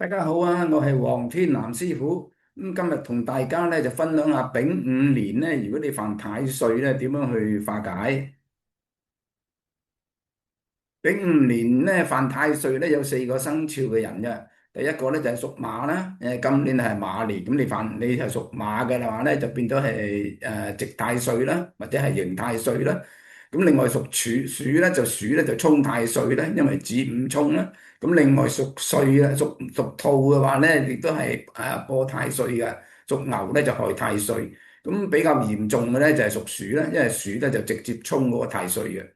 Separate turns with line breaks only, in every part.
大家好啊，我係黃天南師傅。今日同大家咧就分享下丙午年咧，如果你犯太歲咧，點樣去化解？丙午年咧犯太歲咧有四個生肖嘅人嘅。第一個咧就係屬馬啦，今年係馬年，咁你係屬馬嘅話咧，就變咗係值太歲啦，或者係刑太歲啦。咁另外屬鼠咧就沖太歲啦，因為子午沖啦。咁另外屬歲啊，屬兔嘅話咧，亦都係破太歲嘅。屬牛咧就害太歲。咁比較嚴重嘅咧就係屬鼠啦，因為鼠咧就直接沖嗰個太歲嘅。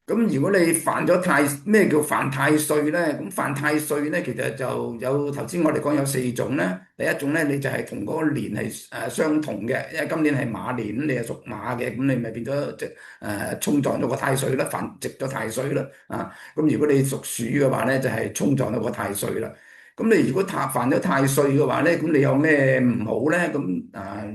咁如果你犯咗咩叫犯太歲咧？咁犯太歲咧，其實就有頭先我哋講有四種咧。第一種咧，你就係同嗰個年係相同嘅，因為今年係馬年，你係屬馬嘅，咁你咪變咗衝撞咗個太歲啦，犯值咗太歲啦。咁如果你屬鼠嘅話咧，就係衝撞咗個太歲啦。咁你如果犯咗太歲嘅話咧，咁你有咩唔好咧？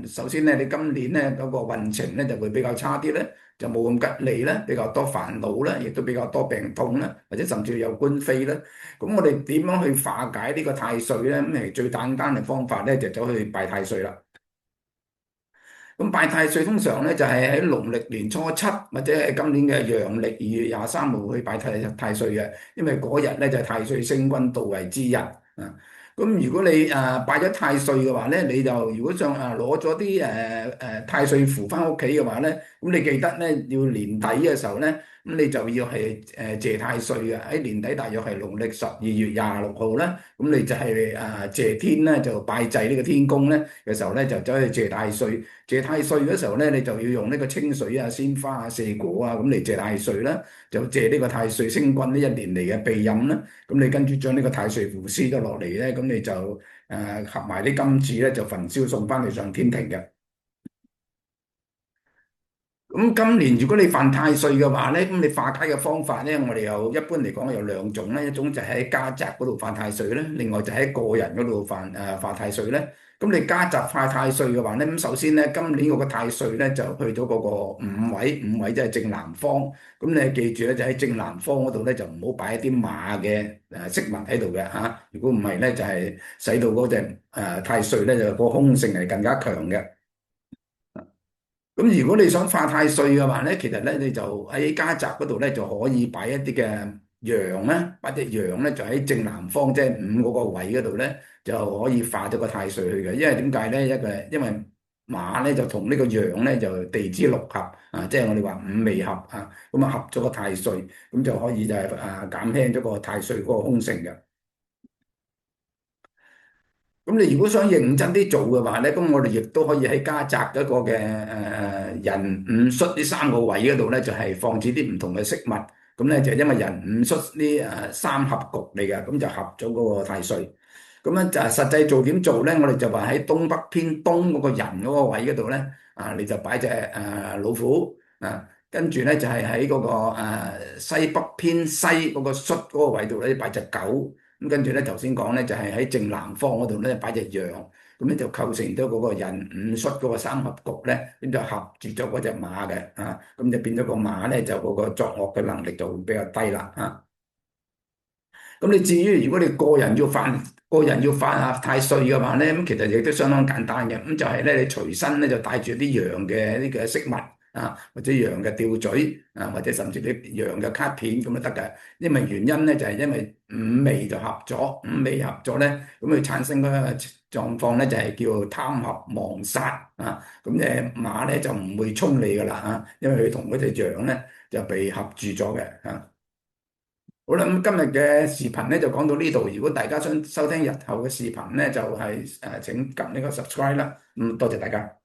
首先咧，你今年咧嗰個運程咧就會比較差啲咧。就冇咁吉利咧，比較多煩惱咧，亦都比較多病痛咧，或者甚至有官非咧。咁我哋點樣去化解呢個太歲咧？咁係最簡單嘅方法咧，就走去拜太歲啦。咁拜太歲通常咧就係喺農曆年初七或者係今年嘅陽曆2月23號去拜太歲嘅，因為嗰日咧就係太歲星君到位之日啊。咁如果你拜咗太歲嘅話咧，你就如果想攞咗啲太歲符翻屋企嘅話咧，咁你記得咧要年底嘅時候咧，咁你就要係謝太歲嘅。喺年底大約係農曆12月26號啦，咁你就係謝天咧就拜祭呢個天公咧嘅時候咧就走去謝太歲。謝太歲嗰時候咧，你就要用呢個清水啊、鮮花啊、瀉果啊咁嚟謝太歲啦，就謝呢個太歲星君呢一年嚟嘅庇蔭啦。咁你跟住將呢個太歲符撕咗落嚟咧，咁你就合埋啲金紙咧，就焚燒送翻去上天庭嘅。咁今年如果你犯太歲嘅話咧，咁你化解嘅方法咧，我哋一般嚟講有兩種咧，一種就喺家宅嗰度犯太歲咧，另外就喺個人嗰度犯太歲咧。咁你家宅犯太歲嘅話咧，咁首先咧，今年嗰個太歲咧就去到嗰個五位即係正南方。咁你記住咧，就喺正南方嗰度咧就唔好擺一啲馬嘅飾物喺度嘅嚇。如果唔係咧，就係使到嗰隻太歲咧就個凶性係更加強嘅。咁如果你想化太歲嘅話咧，其實咧你就喺家宅嗰度咧就可以擺一啲嘅羊咧，擺隻羊咧就喺正南方，即係五嗰個位嗰度咧就可以化咗個太歲去嘅。因為點解咧？因為馬咧就同呢個羊咧就地支六合啊，即係我哋話五味合啊，咁啊合咗個太歲，咁就可以就係減輕咗個太歲嗰個凶性嘅。咁你如果想認真啲做嘅話咧，咁我哋亦都可以喺家宅一個嘅寅午戌呢三個位嗰度咧，就係放置啲唔同嘅飾物。咁咧就因為寅午戌呢三合局嚟嘅，咁就合咗嗰個太歲。咁樣就實際做點做咧？我哋就話喺東北偏東嗰個寅嗰個位嗰度咧，你就擺隻老虎啊，跟住咧就係喺嗰個西北偏西嗰個戌嗰個位度咧擺隻狗。咁跟住咧，頭先講咧就係喺正南方嗰度咧擺隻羊，咁咧就構成咗嗰個寅午戌嗰個三合局咧，咁就合住咗嗰隻馬嘅咁就變咗個馬咧就嗰個作惡嘅能力就會比較低啦咁你至於如果你個人要犯太歲嘅話咧，咁其實亦都相當簡單嘅，咁就係咧你隨身咧就帶住啲羊嘅呢個飾物或者羊嘅吊墜或者甚至啲羊嘅卡片咁都得嘅。因為原因咧就係因為五味合咗咧，咁佢產生嗰個狀況咧就係叫貪合忘殺咁隻馬咧就唔會衝你噶啦因為佢同嗰隻羊咧就被合住咗嘅好啦，咁今日嘅視頻咧就講到呢度。如果大家想收聽日後嘅視頻咧，就係請撳呢個 subscribe 啦。多謝大家。